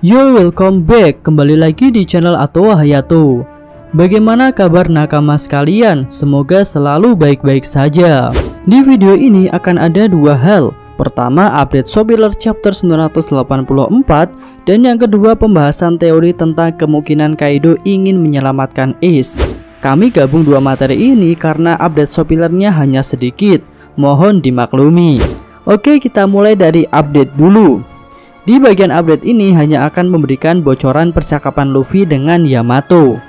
Yo, welcome back, kembali lagi di channel Atowa Hayato. Bagaimana kabar nakama sekalian? Semoga selalu baik-baik saja. Di video ini akan ada dua hal. Pertama, update Soapkiller chapter 984, dan yang kedua pembahasan teori tentang kemungkinan Kaido ingin menyelamatkan Ace. Kami gabung dua materi ini karena update Soapkillernya hanya sedikit, mohon dimaklumi. Oke, kita mulai dari update dulu. Di bagian update ini hanya akan memberikan bocoran percakapan Luffy dengan Yamato.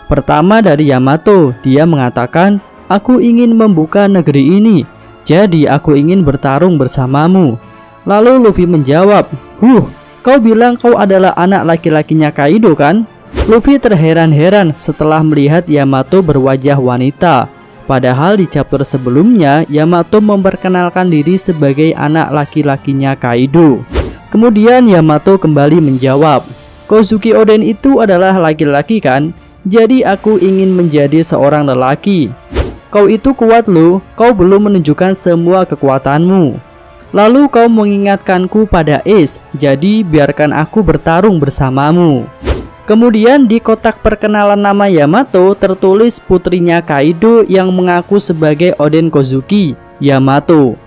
Pertama dari Yamato, dia mengatakan, "Aku ingin membuka negeri ini, jadi aku ingin bertarung bersamamu." Lalu Luffy menjawab, kau bilang kau adalah anak laki-lakinya Kaido kan?" Luffy terheran-heran setelah melihat Yamato berwajah wanita. Padahal di chapter sebelumnya, Yamato memperkenalkan diri sebagai anak laki-lakinya Kaido. Kemudian Yamato kembali menjawab, "Kozuki Oden itu adalah laki-laki kan? Jadi aku ingin menjadi seorang lelaki. Kau itu kuat loh, kau belum menunjukkan semua kekuatanmu. Lalu kau mengingatkanku pada Ace, jadi biarkan aku bertarung bersamamu." Kemudian di kotak perkenalan nama Yamato tertulis putrinya Kaido yang mengaku sebagai Oden Kozuki, Yamato.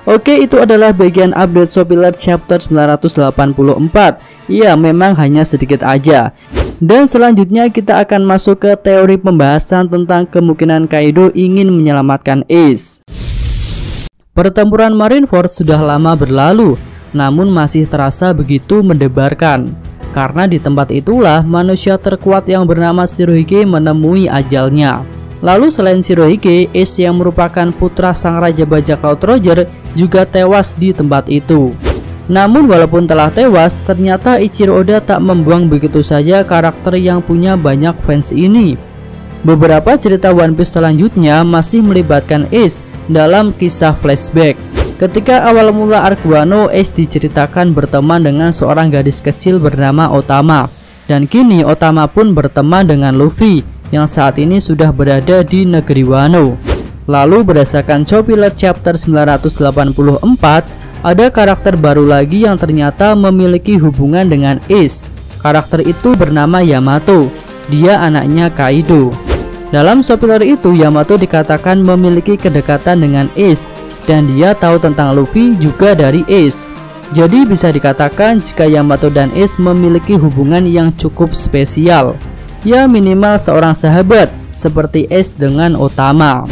Oke, itu adalah bagian update Soapkiller chapter 984. Iya, memang hanya sedikit aja. Dan selanjutnya kita akan masuk ke teori pembahasan tentang kemungkinan Kaido ingin menyelamatkan Ace. Pertempuran Marineford sudah lama berlalu, namun masih terasa begitu mendebarkan. Karena di tempat itulah manusia terkuat yang bernama Shirohige menemui ajalnya. Lalu selain Shirohige, Ace yang merupakan putra sang Raja Bajak Laut Roger juga tewas di tempat itu. Namun walaupun telah tewas, ternyata Ichiro Oda tak membuang begitu saja karakter yang punya banyak fans ini. Beberapa cerita One Piece selanjutnya masih melibatkan Ace dalam kisah flashback. Ketika awal mula arc Wano, Ace diceritakan berteman dengan seorang gadis kecil bernama Otama. Dan kini Otama pun berteman dengan Luffy yang saat ini sudah berada di negeri Wano. Lalu berdasarkan Soapkiller chapter 984, ada karakter baru lagi yang ternyata memiliki hubungan dengan Ace. Karakter itu bernama Yamato. Dia anaknya Kaido. Dalam Soapkiller itu, Yamato dikatakan memiliki kedekatan dengan Ace, dan dia tahu tentang Luffy juga dari Ace. Jadi bisa dikatakan jika Yamato dan Ace memiliki hubungan yang cukup spesial. Ya, minimal seorang sahabat seperti Ace dengan Otama.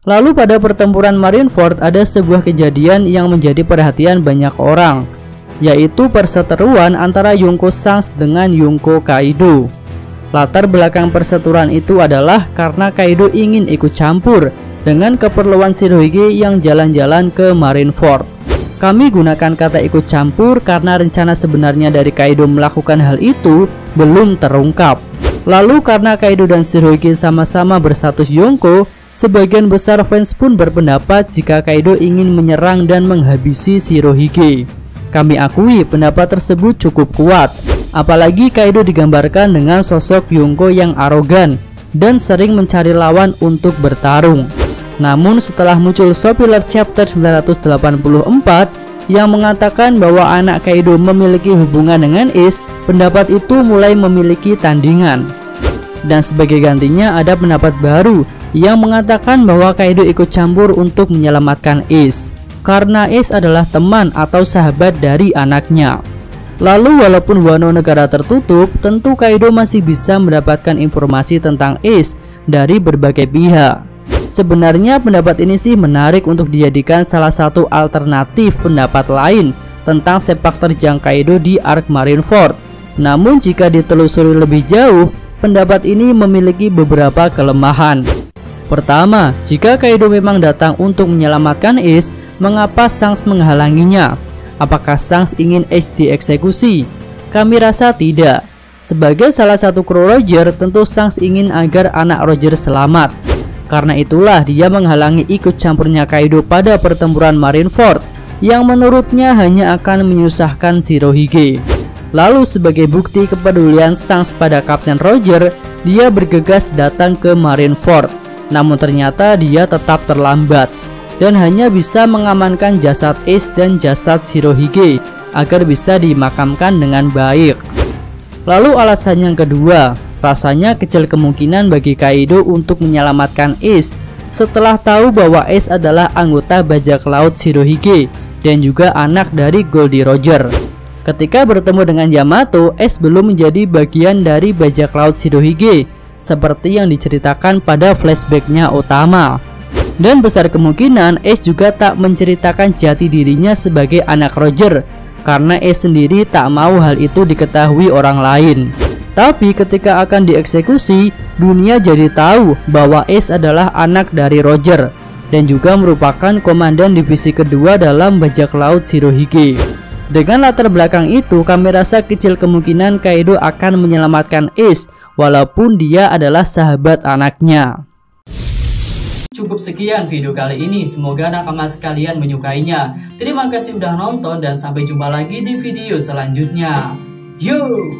Lalu pada pertempuran Marineford ada sebuah kejadian yang menjadi perhatian banyak orang, yaitu perseteruan antara Yonko Shanks dengan Yonko Kaido. Latar belakang perseteruan itu adalah karena Kaido ingin ikut campur dengan keperluan Shirohige yang jalan-jalan ke Marineford. Kami gunakan kata ikut campur karena rencana sebenarnya dari Kaido melakukan hal itu belum terungkap. Lalu karena Kaido dan Shirohige sama-sama berstatus Yonko, sebagian besar fans pun berpendapat jika Kaido ingin menyerang dan menghabisi Shirohige. Kami akui pendapat tersebut cukup kuat, apalagi Kaido digambarkan dengan sosok Yonko yang arogan dan sering mencari lawan untuk bertarung. Namun setelah muncul Soapkiller chapter 984 yang mengatakan bahwa anak Kaido memiliki hubungan dengan Ace, pendapat itu mulai memiliki tandingan. Dan sebagai gantinya ada pendapat baru yang mengatakan bahwa Kaido ikut campur untuk menyelamatkan Ace, karena Ace adalah teman atau sahabat dari anaknya. Lalu walaupun Wano negara tertutup, tentu Kaido masih bisa mendapatkan informasi tentang Ace dari berbagai pihak. Sebenarnya pendapat ini sih menarik untuk dijadikan salah satu alternatif pendapat lain tentang sepak terjang Kaido di arc Marineford. Namun jika ditelusuri lebih jauh, pendapat ini memiliki beberapa kelemahan. Pertama, jika Kaido memang datang untuk menyelamatkan Ace, mengapa Shanks menghalanginya? Apakah Shanks ingin Ace dieksekusi? Kami rasa tidak. Sebagai salah satu kru Roger, tentu Shanks ingin agar anak Roger selamat. Karena itulah dia menghalangi ikut campurnya Kaido pada pertempuran Marineford, yang menurutnya hanya akan menyusahkan Shirohige. Lalu sebagai bukti kepedulian Shanks pada Kapten Roger, dia bergegas datang ke Marineford. Namun ternyata dia tetap terlambat dan hanya bisa mengamankan jasad Ace dan jasad Shirohige agar bisa dimakamkan dengan baik. Lalu alasan yang kedua, rasanya kecil kemungkinan bagi Kaido untuk menyelamatkan Ace setelah tahu bahwa Ace adalah anggota bajak laut Shirohige dan juga anak dari Goldie Roger. Ketika bertemu dengan Yamato, Ace belum menjadi bagian dari bajak laut Shirohige seperti yang diceritakan pada flashbacknya Otama. Dan besar kemungkinan Ace juga tak menceritakan jati dirinya sebagai anak Roger karena Ace sendiri tak mau hal itu diketahui orang lain. Tapi ketika akan dieksekusi, dunia jadi tahu bahwa Ace adalah anak dari Roger dan juga merupakan komandan divisi kedua dalam bajak laut Shirohige. Dengan latar belakang itu, kami rasa kecil kemungkinan Kaido akan menyelamatkan Ace walaupun dia adalah sahabat anaknya. Cukup sekian video kali ini, semoga nakama sekalian menyukainya. Terima kasih udah nonton dan sampai jumpa lagi di video selanjutnya. Yo!